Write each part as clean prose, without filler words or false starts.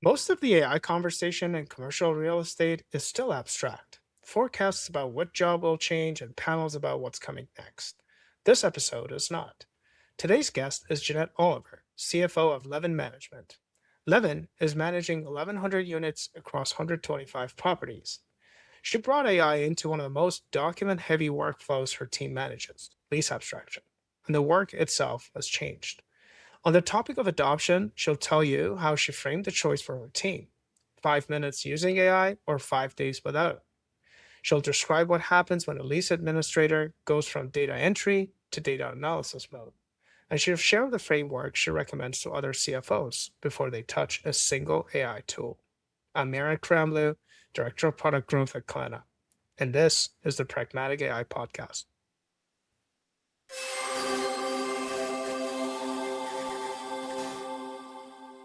Most of the AI conversation in commercial real estate is still abstract. Forecasts about what job will change and panels about what's coming next. This episode is not. Today's guest is Jeanette Oliver, CFO of Levin Management. Levin is managing 1,100 units across 125 properties. She brought AI into one of the most document heavy workflows her team manages, lease abstraction, and the work itself has changed. On the topic of adoption, she'll tell you how she framed the choice for her team: 5 minutes using AI or 5 days without it. She'll describe what happens when a lease administrator goes from data entry to data analysis mode. And she'll share the framework she recommends to other CFOs before they touch a single AI tool. I'm Merritt Kramlu, Director of Product Growth at Klarna, and this is the Pragmatic AI Podcast.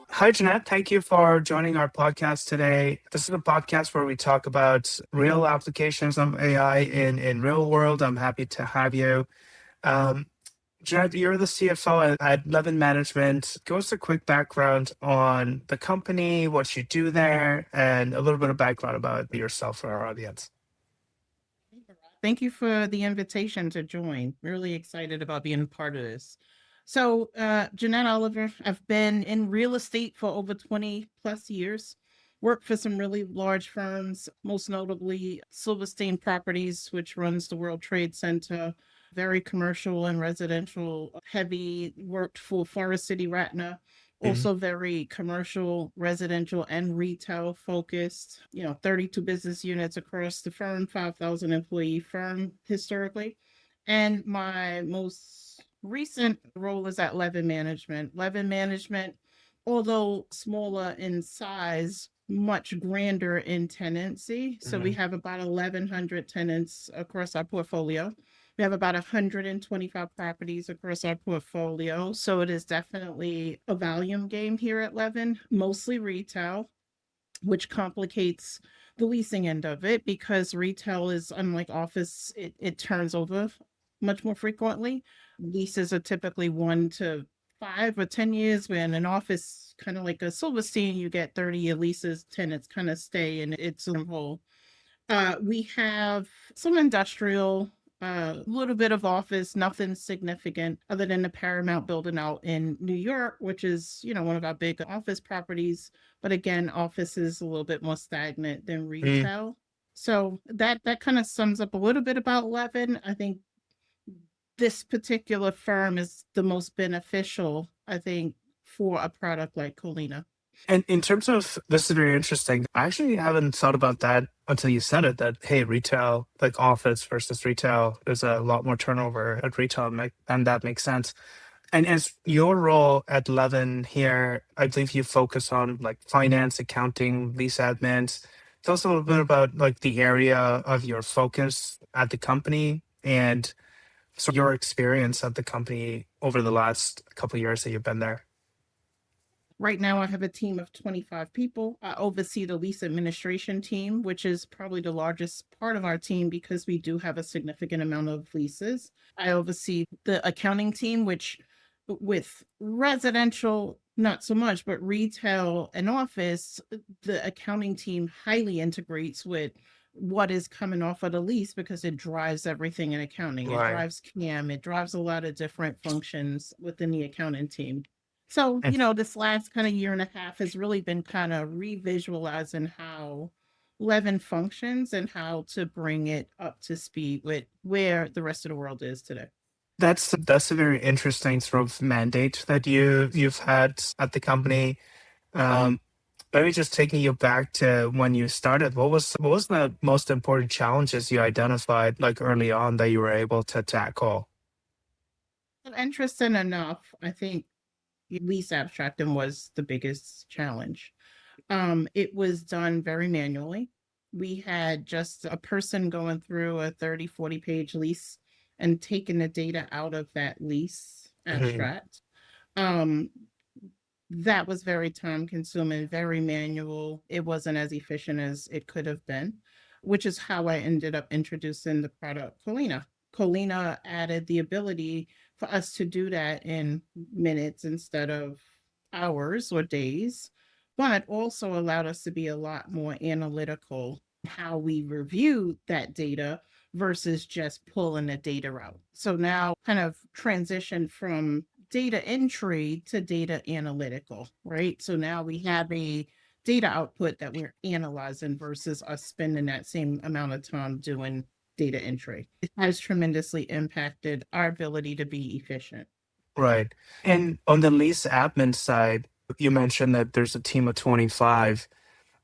Hi, Jeanette. Thank you for joining our podcast today. This is a podcast where we talk about real applications of AI in real world. I'm happy to have you. Um, Jeanette, you're the CFO at Levin Management. Give us a quick background on the company, what you do there, and a little bit of background about yourself for our audience. Thank you for the invitation to join. Really excited about being a part of this. So, Jeanette Oliver, I've been in real estate for over 20 plus years, worked for some really large firms, most notably Silverstein Properties, which runs the World Trade Center, very commercial and residential heavy, worked for Forest City Ratner, Mhm. also very commercial, residential, and retail focused. 32 business units across the firm, 5,000 employee firm historically. And my most recent role is at Levin Management. Levin Management, although smaller in size, much grander in tenancy. So we Mhm. have about 1,100 tenants across our portfolio. We have about 125 properties across our portfolio. So it is definitely a volume game here at Levin, mostly retail, which complicates the leasing end of it because retail is unlike office, it turns over much more frequently. Leases are typically 1 to 5 or 10 years, when an office, kind of like a Silverstein, you get 30-year leases, tenants kind of stay and it's a whole. We have some industrial, a little bit of office, nothing significant other than the Paramount building out in New York, which is, one of our big office properties. But again, office is a little bit more stagnant than Mm. retail. So that kind of sums up a little bit about Levin. I think this particular firm is the most beneficial, I think, for a product like Colina. And in terms of this is very interesting. I actually haven't thought about that until you said it. That hey, retail like office versus retail, there's a lot more turnover at retail, and that makes sense. And as your role at Levin here, I believe you focus on like finance, accounting, lease admins. Tell us a little bit about like the area of your focus at the company and so your experience at the company over the last couple of years that you've been there. Right now, I have a team of 25 people. I oversee the lease administration team, which is probably the largest part of our team because we do have a significant amount of leases. I oversee the accounting team, which with residential, not so much, but retail and office, the accounting team highly integrates with what is coming off of the lease because it drives everything in accounting. It Right. drives CAM, it drives a lot of different functions within the accounting team. So, And this last kind of year and a half has really been kind of revisualizing how Levin functions and how to bring it up to speed with where the rest of the world is today. that's a very interesting sort of mandate that you've had at the company. Um, Maybe just taking you back to when you started, what was the most important challenges you identified like early on that you were able to tackle? But interesting enough, I think lease abstracting was the biggest challenge. It was done very manually. We had just a person going through a 30, 40 page lease and taking the data out of that lease Mhm. abstract. Um, that was very time consuming, very manual. It wasn't as efficient as it could have been, which is how I ended up introducing the product Colina. Colina added the ability for us to do that in minutes instead of hours or days, but also allowed us to be a lot more analytical how we review that data versus just pulling the data out. So now kind of transition from data entry to data analytical, right? So now we have a data output that we're analyzing versus us spending that same amount of time doing data entry. It has tremendously impacted our ability to be efficient. Right. And on the lease admin side, you mentioned that there's a team of 25.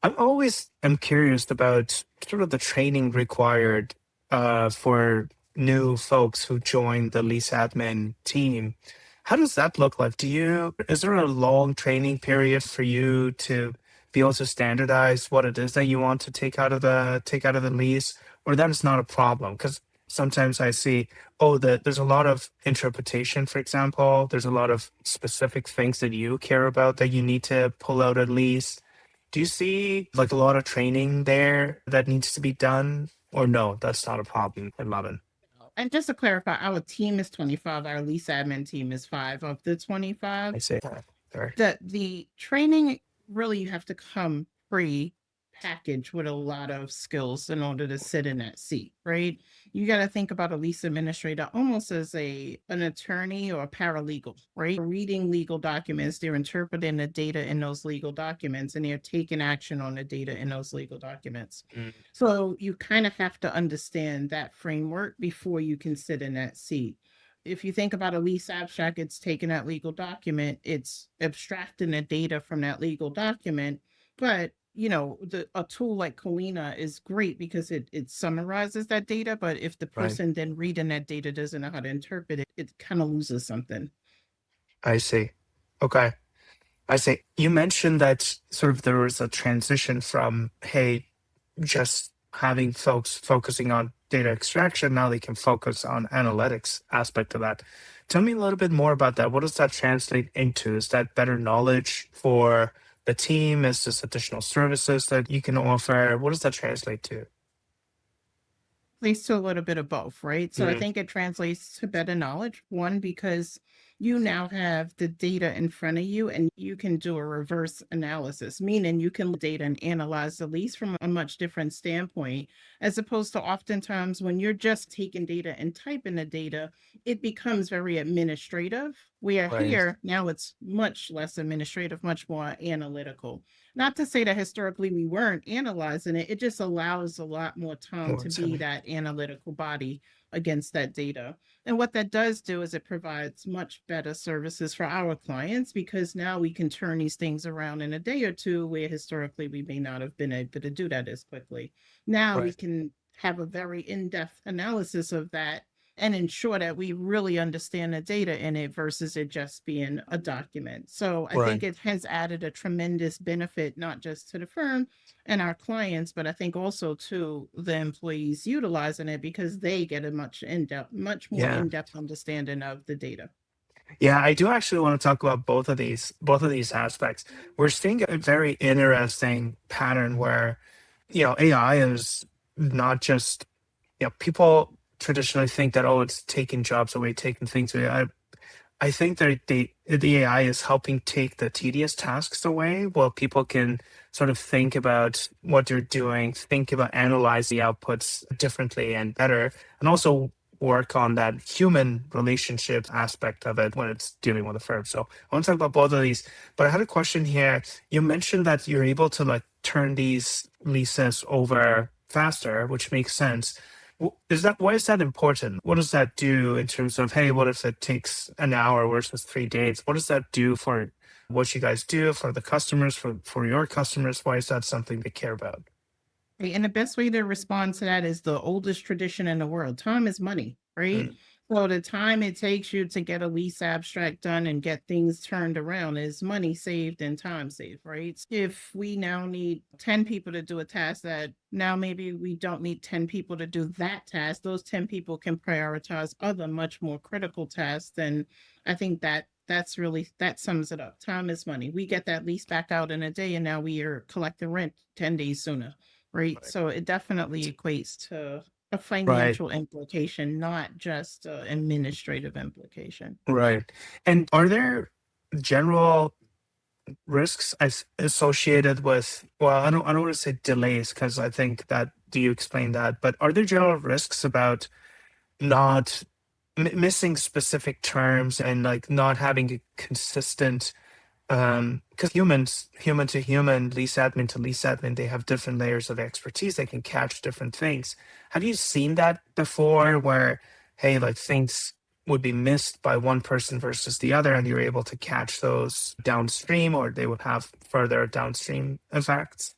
I'm curious about sort of the training required for new folks who join the lease admin team. How does that look like? Is there a long training period for you to be able to standardize what it is that you want to take out of the lease, or that is not a problem? Because sometimes I see, there's a lot of interpretation, for example. There's a lot of specific things that you care about that you need to pull out at least. Do you see like a lot of training there that needs to be done? Or no, that's not a problem at Levin. And just to clarify, our team is 25, our lease admin team is 5 of the 25. I say that. Sorry. The training really you have to come pre packaged with a lot of skills in order to sit in that seat, right? You got to think about a lease administrator almost as an attorney or a paralegal, right? Reading legal documents, they're interpreting the data in those legal documents and they're taking action on the data in those legal documents. Mm. So you kind of have to understand that framework before you can sit in that seat. If you think about a lease abstract, it's taking that legal document, it's abstracting the data from that legal document. But a tool like Colina is great because it summarizes that data. But if the Right. person then reading that data doesn't know how to interpret it, it kind of loses something. I see. Okay. I see. You mentioned that sort of there was a transition from, hey, just having folks focusing on data extraction. Now they can focus on analytics aspect of that. Tell me a little bit more about that. What does that translate into? Is that better knowledge for the team? Is this additional services that you can offer? What does that translate to? Leads to a little bit of both, right? So I Mm. think it translates to better knowledge. One, because you now have the data in front of you and you can do a reverse analysis, meaning you can look at data and analyze the lease from a much different standpoint, as opposed to oftentimes when you're just taking data and typing the data, it becomes very administrative. Where Right. here, now it's much less administrative, much more analytical. Not to say that historically we weren't analyzing it, it just allows a lot more time More to be exciting. that analytical body against that data. And what that does do is it provides much better services for our clients because now we can turn these things around in a day or two where historically we may not have been able to do that as quickly. Now we Right. can have a very in depth analysis of that and ensure that we really understand the data in it versus it just being a document. So I think Right. it has added a tremendous benefit, not just to the firm and our clients, but I think also to the employees utilizing it because they get a much more Yeah. in-depth understanding of the data. Yeah, I do actually want to talk about both of these aspects. We're seeing a very interesting pattern where, AI is not just, people traditionally think that, oh, it's taking jobs away, taking things away. I think that the AI is helping take the tedious tasks away while people can sort of think about what they're doing, think about analyze the outputs differently and better, and also work on that human relationship aspect of it when it's dealing with a firm. So I want to talk about both of these. But I had a question here. You mentioned that you're able to like turn these leases over faster, which makes sense. Is that why is that important? What does that do in terms of, hey, what if it takes an hour versus 3 days? What does that do for what you guys do for the customers, for your customers? Why is that something they care about? Right, and the best way to respond to that is the oldest tradition in the world. Time is money, right? Mm. So the time it takes you to get a lease abstract done and get things turned around is money saved and time saved, right? If we now need 10 people to do a task that now maybe we don't need 10 people to do that task, those 10 people can prioritize other much more critical tasks. Then I think that sums it up. Time is money. We get that lease back out in a day and now we are collecting rent 10 days sooner, right? Right. So it definitely equates to a Right. financial implication, not just an administrative implication. Right. And are there general risks associated with, well, I don't want to say delays because I think that, do you explain that? But are there general risks about not missing specific terms and like not having a consistent, because human to human, lease admin to lease admin, they have different layers of expertise. They can catch different things. Have you seen that before where, hey, like things would be missed by one person versus the other, and you're able to catch those downstream, or they would have further downstream effects?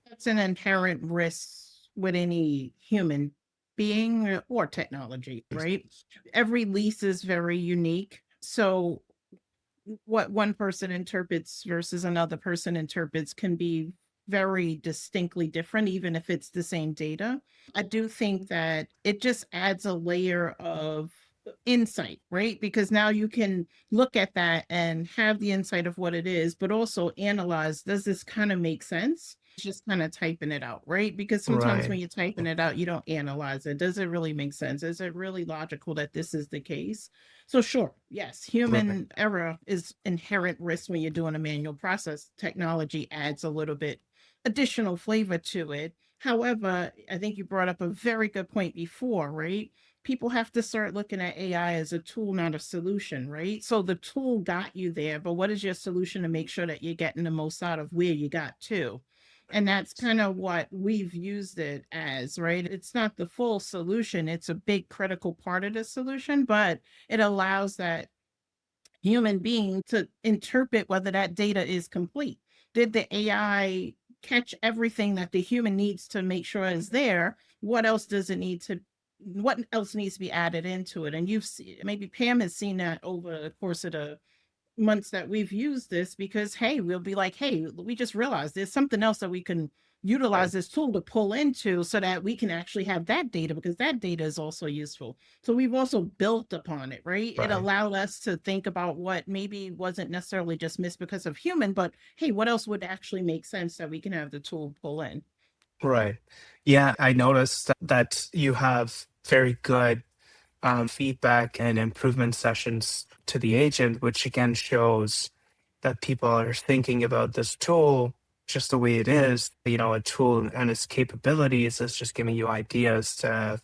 That's an inherent risk with any human being or technology, right? Every lease is very unique. So what one person interprets versus another person interprets can be very distinctly different, even if it's the same data. I do think that it just adds a layer of insight, right? Because now you can look at that and have the insight of what it is, but also analyze, does this kind of make sense? Just kind of typing it out, right? Because sometimes Right, when you're typing it out, you don't analyze it. Does it really make sense? Is it really logical that this is the case? So sure, yes, right, human error is inherent risk when you're doing a manual process. Technology adds a little bit additional flavor to it. However, I think you brought up a very good point before, right? People have to start looking at AI as a tool, not a solution, right? So the tool got you there, but what is your solution to make sure that you're getting the most out of where you got to? And that's kind of what we've used it as, right? It's not the full solution, it's a big critical part of the solution, but it allows that human being to interpret whether that data is complete. Did the AI catch everything that the human needs to make sure is there? What else does it need to? What else needs to be added into it? And you've seen, maybe Pam has seen that over the course of the months that we've used this, because hey, we'll be like, hey, we just realized there's something else that we can utilize right, this tool to pull into so that we can actually have that data, because that data is also useful. So we've also built upon it, right? It right. allowed us to think about what maybe wasn't necessarily just missed because of human, but hey, what else would actually make sense that we can have the tool pull in? Right. Yeah, I noticed that you have very good feedback and improvement sessions to the agent, which again shows that people are thinking about this tool just the way it is. You know, a tool and its capabilities is just giving you ideas to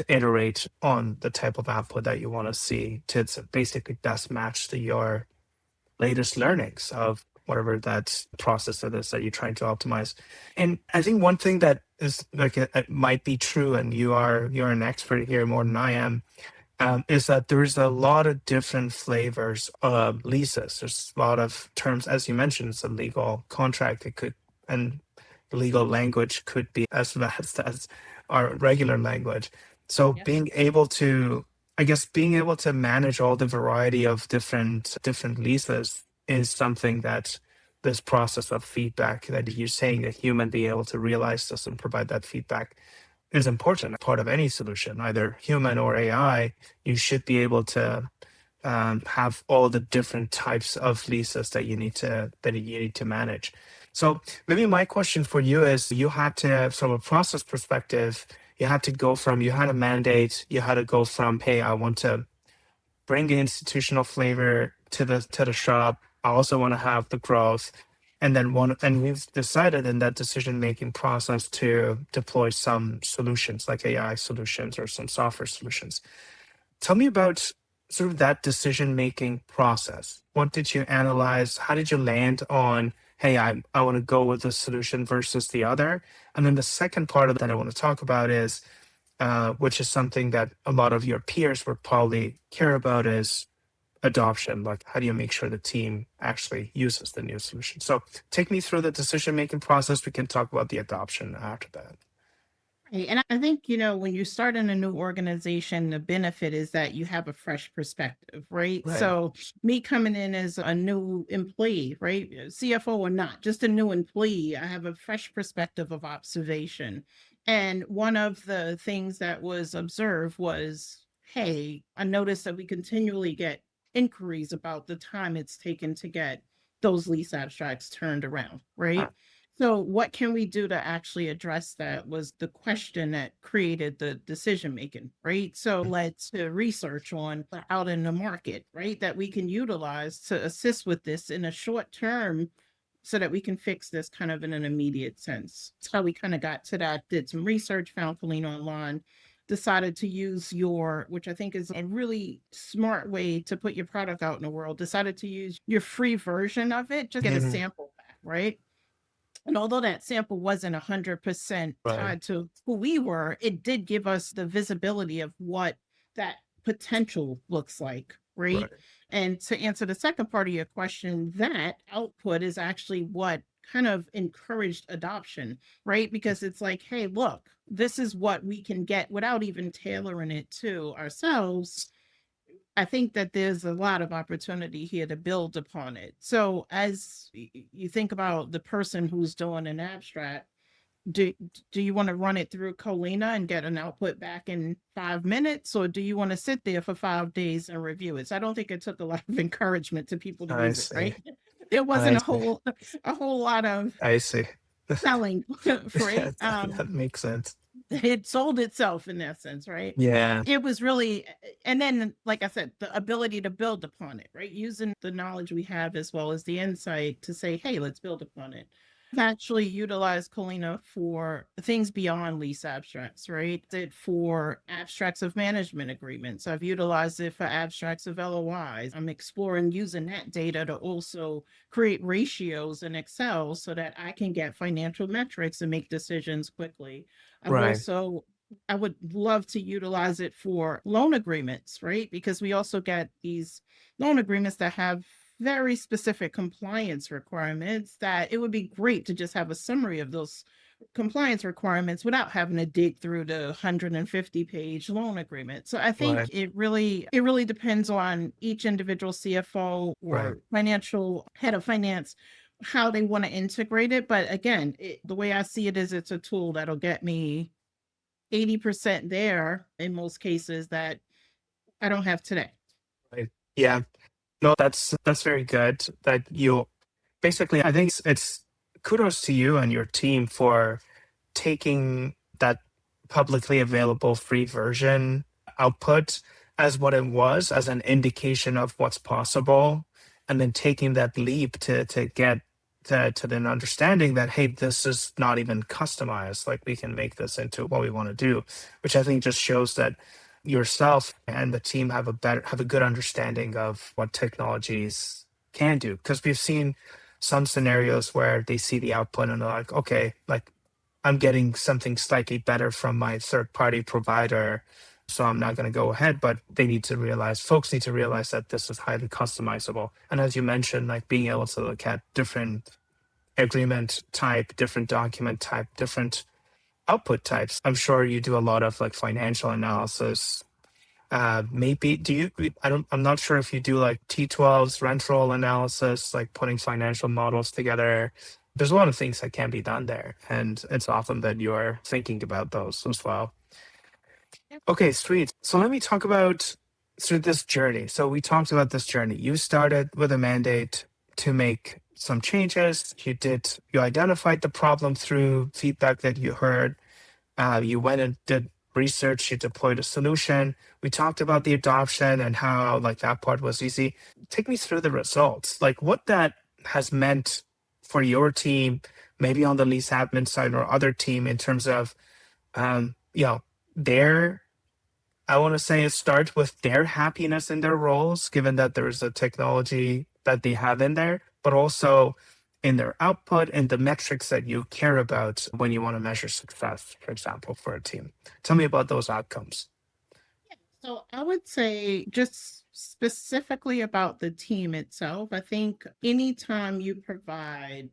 iterate on the type of output that you want to see to basically best match to your latest learnings of whatever that process it is that you're trying to optimize. And I think one thing that is like it might be true, and you're an expert here more than I am, is that there's a lot of different flavors of leases. There's a lot of terms, as you mentioned, it's a legal contract. It could, and legal language could be as vast as our regular language. So Yes. being able to, I guess, being able to manage all the variety of different leases is something that this process of feedback that you're saying, a human being able to realize this and provide that feedback is important part of any solution, either human or AI. You should be able to have all the different types of leases that you need to manage. So maybe my question for you is: you had to, from a process perspective, you had to go from, you had a mandate, you had to go from, hey, I want to bring the institutional flavor to the shop. I also want to have the growth, and then one, and we've decided in that decision making process to deploy some solutions like AI solutions or some software solutions. Tell me about sort of that decision making process. What did you analyze? How did you land on, hey, I want to go with this solution versus the other? And then the second part of that I want to talk about is, which is something that a lot of your peers would probably care about, is adoption. Like, how do you make sure the team actually uses the new solution? So, take me through the decision making process. We can talk about the adoption after that. Right. And I think, when you start in a new organization, the benefit is that you have a fresh perspective, right? Right. So, me coming in as a new employee, right? CFO or not, just a new employee, I have a fresh perspective of observation. And one of the things that was observed was, hey, I noticed that we continually get inquiries about the time it's taken to get those lease abstracts turned around, right? So, what can we do to actually address that was the question that created the decision making, right? So, let's research on out in the market, right? That we can utilize to assist with this in a short term so that we can fix this kind of in an immediate sense. That's how we kind of got to that, did some research, found Colleen online, decided to use your, which I think is a really smart way to put your product out in the world, decided to use your free version of it, just get a Mhm. sample back, right? And although that sample wasn't 100% Right, tied to who we were, it did give us the visibility of what that potential looks like, right? right, And to answer the second part of your question, that output is actually what kind of encouraged adoption, right? Because it's like, hey, look, this is what we can get without even tailoring it to ourselves. I think that there's a lot of opportunity here to build upon it. So as you think about the person who's doing an abstract, do do you want to run it through Colina and get an output back in 5 minutes, or do you want to sit there for 5 days and review it? So I don't think it took a lot of encouragement to people to I use it, see, right? There I wasn't see, a whole lot of I see. selling for it. That that makes sense. It sold itself in that sense, right? Yeah, It was really, and then, like I said, the ability to build upon it, right? Using the knowledge we have as well as the insight to say, hey, let's build upon it. I've actually utilized Colina for things beyond lease abstracts, right? It for abstracts of management agreements. I've utilized it for abstracts of LOIs. I'm exploring using that data to also create ratios in Excel so that I can get financial metrics and make decisions quickly. I've right, also I would love to utilize it for loan agreements, right? Because we also get these loan agreements that have very specific compliance requirements that it would be great to just have a summary of those compliance requirements without having to dig through the 150-page loan agreement. So I think right, it really depends on each individual CFO right. or financial head of finance how they want to integrate it. But again, the way I see it is it's a tool that'll get me 80% there in most cases that I don't have today. Right. Yeah. No, that's very good. That you basically, I think it's kudos to you and your team for taking that publicly available free version output as what it was, as an indication of what's possible, and then taking that leap to get to then understanding that, hey, this is not even customized. Like we can make this into what we want to do, which I think just shows that yourself and the team have a good understanding of what technologies can do. Because we've seen some scenarios where they see the output and they're like, okay, like I'm getting something slightly better from my third party provider. So I'm not going to go ahead, but folks need to realize that this is highly customizable. And as you mentioned, like being able to look at different agreement type, different document type, different output types. I'm sure you do a lot of like financial analysis. Maybe do you? I'm not sure if you do like T12s, rent roll analysis, like putting financial models together. There's a lot of things that can be done there, and it's awesome that you're thinking about those as well. Yep. Okay, sweet. So let me talk about through this journey. So we talked about this journey. You started with a mandate to make some changes. You identified the problem through feedback that you heard. You went and did research, you deployed a solution. We talked about the adoption and how like that part was easy. Take me through the results, like what that has meant for your team, maybe on the lease admin side or other team in terms of, their, I want to say it starts with their happiness in their roles, given that there's a technology that they have in there, but also in their output and the metrics that you care about when you want to measure success, for example, for a team. Tell me about those outcomes. So I would say just specifically about the team itself, I think anytime you provide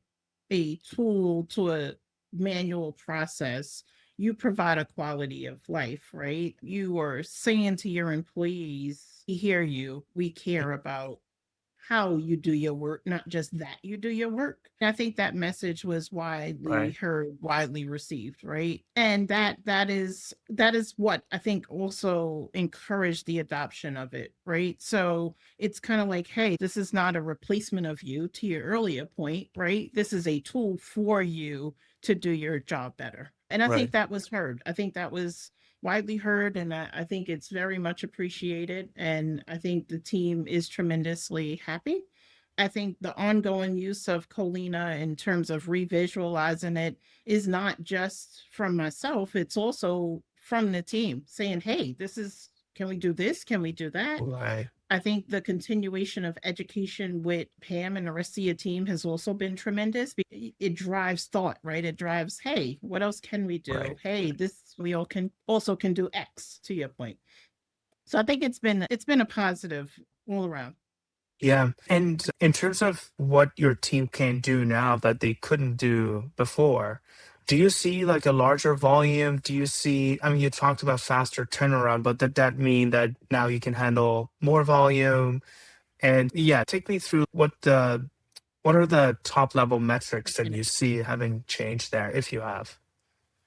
a tool to a manual process, you provide a quality of life, right? You are saying to your employees, we hear you, we care about how you do your work, not just that you do your work. And I think that message was widely Right. heard, widely received, right? And that is what I think also encouraged the adoption of it, right? So it's kind of like, hey, this is not a replacement of you, to your earlier point, right? This is a tool for you to do your job better. And I think Right. that was heard. I think that was widely heard, and I think it's very much appreciated. And I think the team is tremendously happy. I think the ongoing use of Colina in terms of revisualizing it is not just from myself, it's also from the team saying, hey, this is, can we do this? Can we do that? Right. I think the continuation of education with Pam and the rest of your team has also been tremendous. It drives thought, right? It drives, hey, what else can we do? Right. Hey, this we all can also can do X, to your point. So I think it's been a positive all around. Yeah. And in terms of what your team can do now that they couldn't do before, do you see like a larger volume? Do you see, I mean, you talked about faster turnaround, but did that mean that now you can handle more volume? And yeah, take me through what are the top level metrics that you see having changed there, if you have?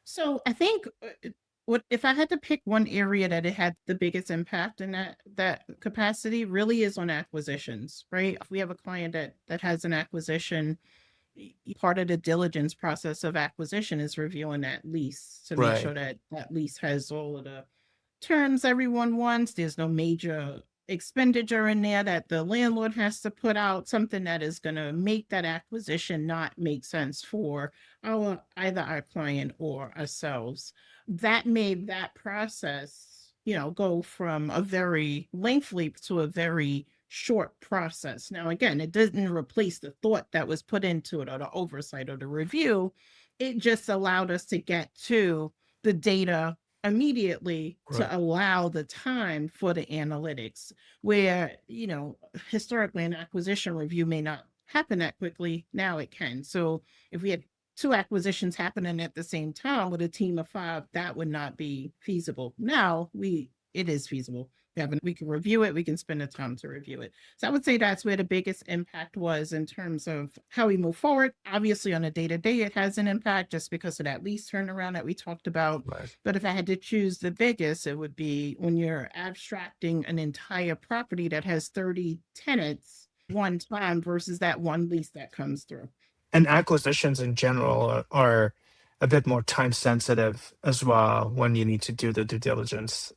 So I think what if I had to pick one area that it had the biggest impact in that capacity really is on acquisitions, right? If we have a client that has an acquisition, part of the diligence process of acquisition is reviewing that lease to make Right. sure that that lease has all of the terms everyone wants. There's no major expenditure in there that the landlord has to put out, something that is going to make that acquisition not make sense for either our client or ourselves. That made that process, go from a very lengthy to a very short process. Now, again, it didn't replace the thought that was put into it or the oversight or the review. It just allowed us to get to the data immediately Right. to allow the time for the analytics, where historically an acquisition review may not happen that quickly. Now it can. So if we had two acquisitions happening at the same time with a team of 5, that would not be feasible. Now it is feasible. We can review it, we can spend the time to review it. So I would say that's where the biggest impact was in terms of how we move forward. Obviously, on a day to day, it has an impact just because of that lease turnaround that we talked about. Right. But if I had to choose the biggest, it would be when you're abstracting an entire property that has 30 tenants one time versus that one lease that comes through. And acquisitions in general are a bit more time sensitive as well when you need to do the due diligence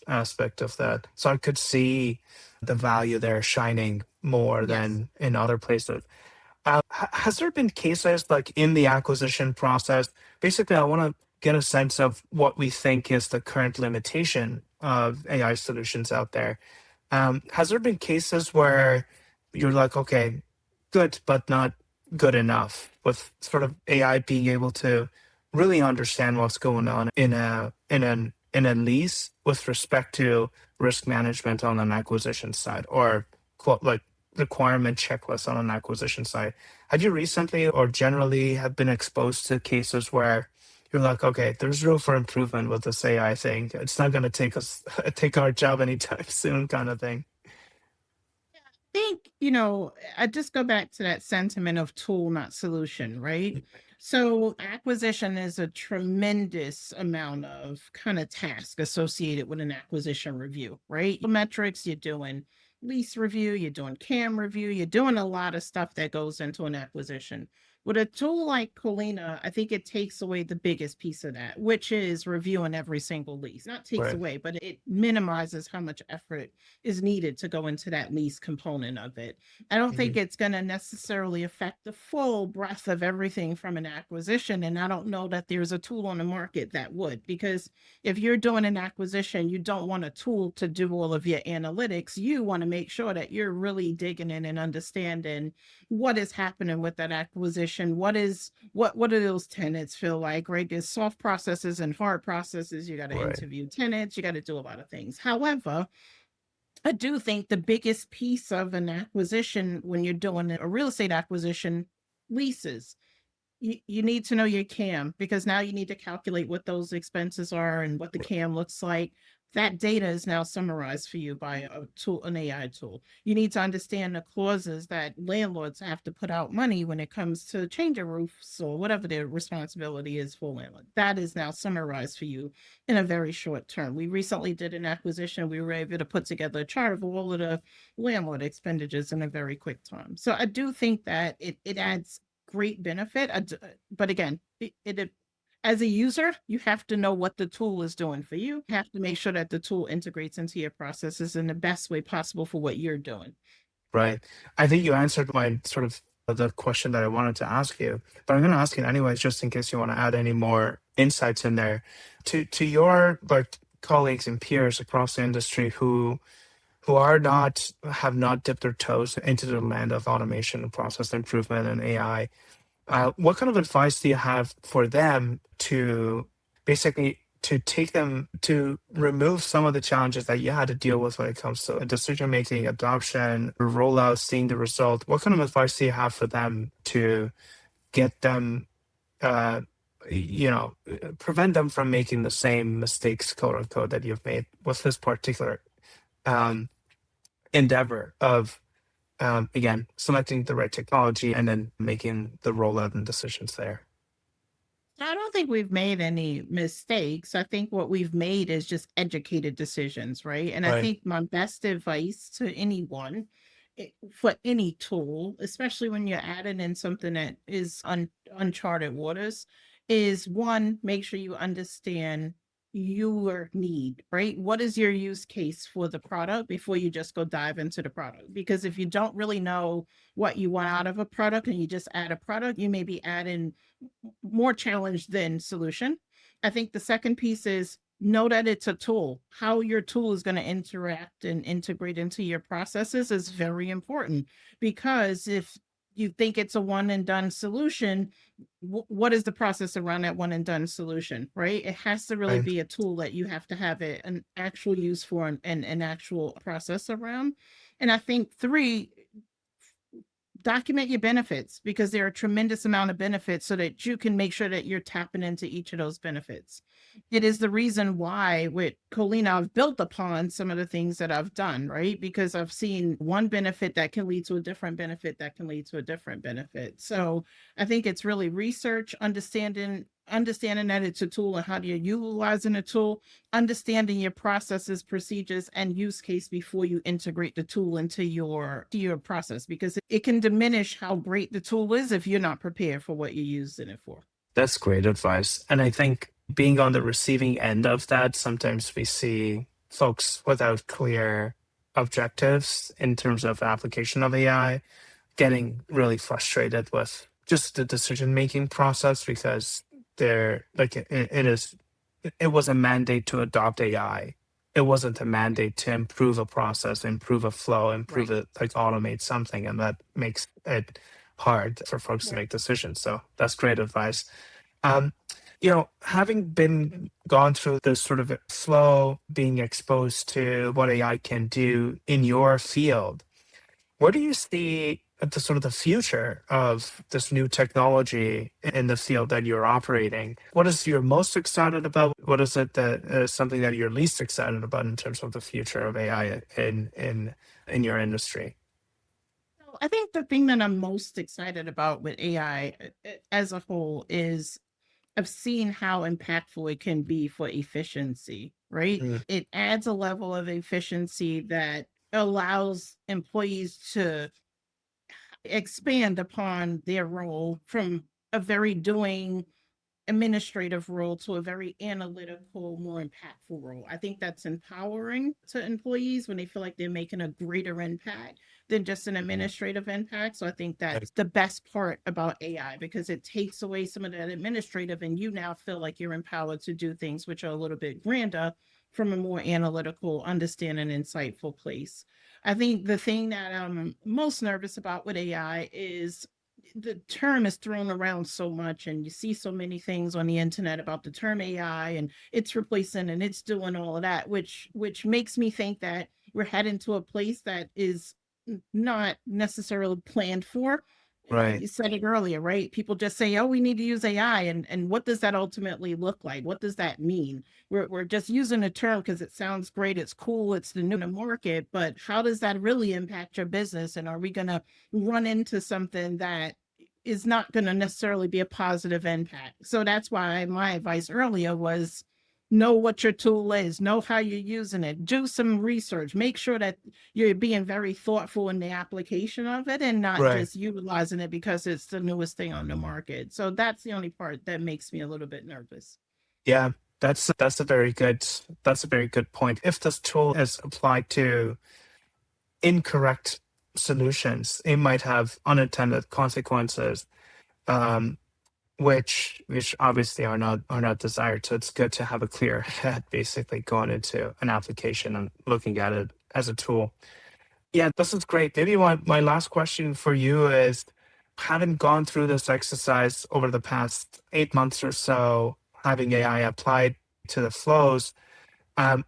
aspect of that. So I could see the value there shining more Yes. than in other places. Has there been cases like in the acquisition process? Basically, I want to get a sense of what we think is the current limitation of AI solutions out there. Has there been cases where you're like, okay, good, but not good enough, with sort of AI being able to really understand what's going on in a lease with respect to risk management on an acquisition side, or quote like requirement checklist on an acquisition side? Have you recently or generally have been exposed to cases where you're like, okay, there's room for improvement with this AI thing. It's not going to take us take our job anytime soon, kind of thing. Think, I just go back to that sentiment of tool, not solution, right? So acquisition is a tremendous amount of kind of task associated with an acquisition review, right? Metrics, you're doing lease review, you're doing CAM review, you're doing a lot of stuff that goes into an acquisition. With a tool like Colina, I think it takes away the biggest piece of that, which is reviewing every single lease. Not takes Right. away, but it minimizes how much effort is needed to go into that lease component of it. I don't think Mhm. it's going to necessarily affect the full breadth of everything from an acquisition. And I don't know that there's a tool on the market that would, because if you're doing an acquisition, you don't want a tool to do all of your analytics. You want to make sure that you're really digging in and understanding what is happening with that acquisition. What do those tenants feel like, right? There's soft processes and hard processes. You got to Right. interview tenants, you got to do a lot of things. However, I do think the biggest piece of an acquisition when you're doing a real estate acquisition, leases. You need to know your CAM, because now you need to calculate what those expenses are and what the CAM looks like. That data is now summarized for you by a tool, an AI tool. You need to understand the clauses that landlords have to put out money when it comes to changing roofs or whatever their responsibility is for landlord. That is now summarized for you in a very short term. We recently did an acquisition. We were able to put together a chart of all of the landlord expenditures in a very quick time. So I do think that it adds great benefit. But again, it as a user, you have to know what the tool is doing for you. You have to make sure that the tool integrates into your processes in the best way possible for what you're doing. Right. I think you answered my sort of the question that I wanted to ask you, but I'm going to ask it anyways, just in case you want to add any more insights in there. To your like colleagues and peers across the industry who are not have not dipped their toes into the land of automation and process improvement and AI, what kind of advice do you have for them to basically to take them to remove some of the challenges that you had to deal with when it comes to decision making, adoption, rollout, seeing the result? What kind of advice do you have for them to get them, uh, prevent them from making the same mistakes, quote unquote, that you've made with this particular um, endeavor of again, selecting the right technology and then making the rollout and decisions there. I don't think we've made any mistakes. I think what we've made is just educated decisions, right? And I Right. think my best advice to anyone for any tool, especially when you're adding in something that is uncharted waters, is one, make sure you understand your need, right? What is your use case for the product before you just go dive into the product? Because if you don't really know what you want out of a product and you just add a product, you may be adding more challenge than solution. I think the second piece is know that it's a tool. How your tool is going to interact and integrate into your processes is very important, because if you think it's a one and done solution, what is the process around that one and done solution, right? It has to really Right. be a tool that you have to have an actual use for and an actual process around. And I think three, document your benefits, because there are a tremendous amount of benefits so that you can make sure that you're tapping into each of those benefits. It is the reason why with Colina, I've built upon some of the things that I've done, right? Because I've seen one benefit that can lead to a different benefit that can lead to a different benefit. So I think it's really research, understanding that it's a tool and how you're utilizing a tool, understanding your processes, procedures, and use case before you integrate the tool into your process, because it can diminish how great the tool is if you're not prepared for what you're using it for. That's great advice. And I think being on the receiving end of that, sometimes we see folks without clear objectives in terms of application of AI getting really frustrated with just the decision making process because they're like it was a mandate to adopt AI. It wasn't a mandate to improve a process, improve a flow, improve Right. it, like automate something, and that makes it hard for folks to Right. make decisions. So that's great advice. Um, having been gone through this sort of flow, being exposed to what AI can do in your field, where do you see the sort of the future of this new technology in the field that you're operating? What is you're most excited about? What is it that is something that you're least excited about in terms of the future of AI in your industry? So I think the thing that I'm most excited about with AI as a whole is I've seen how impactful it can be for efficiency, right? Mm. It adds a level of efficiency that allows employees to expand upon their role from a very doing administrative role to a very analytical, more impactful role. I think that's empowering to employees when they feel like they're making a greater impact than just an administrative impact. So I think Like, that's the best part about AI, because it takes away some of that administrative and you now feel like you're empowered to do things which are a little bit grander from a more analytical, understanding, insightful place. I think the thing that I'm most nervous about with AI is the term is thrown around so much, and you see so many things on the internet about the term AI and it's replacing and it's doing all of that, which makes me think that we're heading to a place that is not necessarily planned for, Right. You said it earlier, right? People just say, "Oh, we need to use AI," and what does that ultimately look like? What does that mean? We're just using a term because it sounds great, it's cool, it's the new in the market, but how does that really impact your business? And are we going to run into something that is not going to necessarily be a positive impact? So that's why my advice earlier was know what your tool is, know how you're using it, do some research, make sure that you're being very thoughtful in the application of it and not Right. just utilizing it because it's the newest thing on the market. So that's the only part that makes me a little bit nervous. Yeah, that's a very good point. If this tool is applied to incorrect solutions, it might have unintended consequences, um, which obviously are not desired. So it's good to have a clear head basically going into an application and looking at it as a tool. Yeah, this is great. Maybe my last question for you is, having gone through this exercise over the past 8 months or so, having AI applied to the flows, um,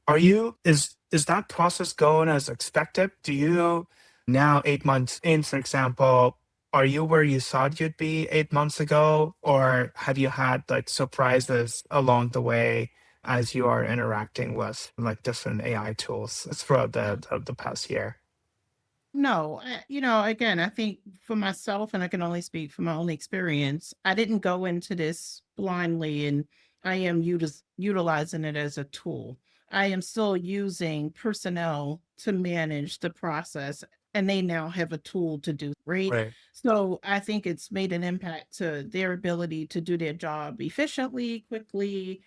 is that process going as expected? Do you now, 8 months in, for example, are you where you thought you'd be 8 months ago, or have you had like surprises along the way as you are interacting with like different AI tools throughout the past year? No, again, I think for myself, and I can only speak from my own experience, I didn't go into this blindly, and I am utilizing it as a tool. I am still using personnel to manage the process, and they now have a tool to do great. Right. So I think it's made an impact to their ability to do their job efficiently, quickly,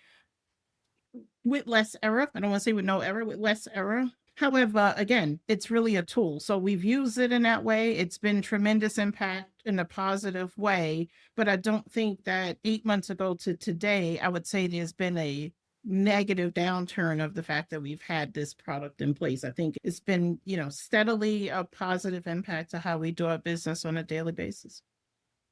with less error. I don't want to say with no error, with less error. However, again, it's really a tool. So we've used it in that way. It's been tremendous impact in a positive way. But I don't think that 8 months ago to today, I would say there's been a negative downturn of the fact that we've had this product in place. I think it's been, steadily a positive impact to how we do our business on a daily basis.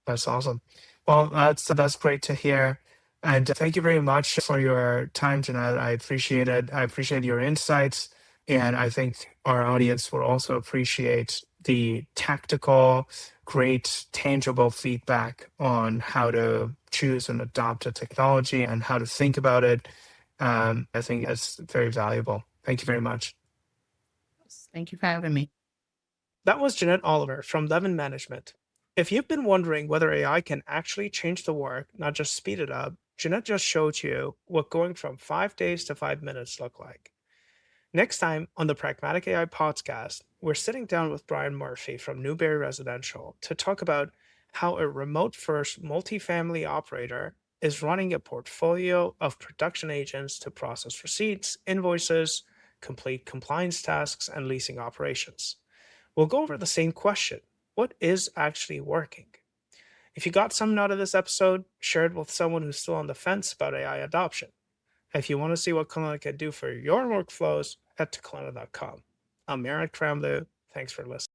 That's awesome. Well, that's great to hear. And thank you very much for your time, Jeanette. I appreciate it. I appreciate your insights. And I think our audience will also appreciate the tactical, great, tangible feedback on how to choose and adopt a technology and how to think about it. I think that's very valuable. Thank you very much. Thank you for having me. That was Jeanette Oliver from Levin Management. If you've been wondering whether AI can actually change the work, not just speed it up, Jeanette just showed you what going from 5 days to 5 minutes look like. Next time on the Pragmatic AI podcast, we're sitting down with Brian Murphy from Newberry Residential to talk about how a remote first multifamily operator is running a portfolio of production agents to process receipts, invoices, complete compliance tasks, and leasing operations. We'll go over the same question: what is actually working? If you got something out of this episode, share it with someone who's still on the fence about AI adoption. If you want to see what Kalina can do for your workflows, head to kalina.com. I'm Aaron Kramlu. Thanks for listening.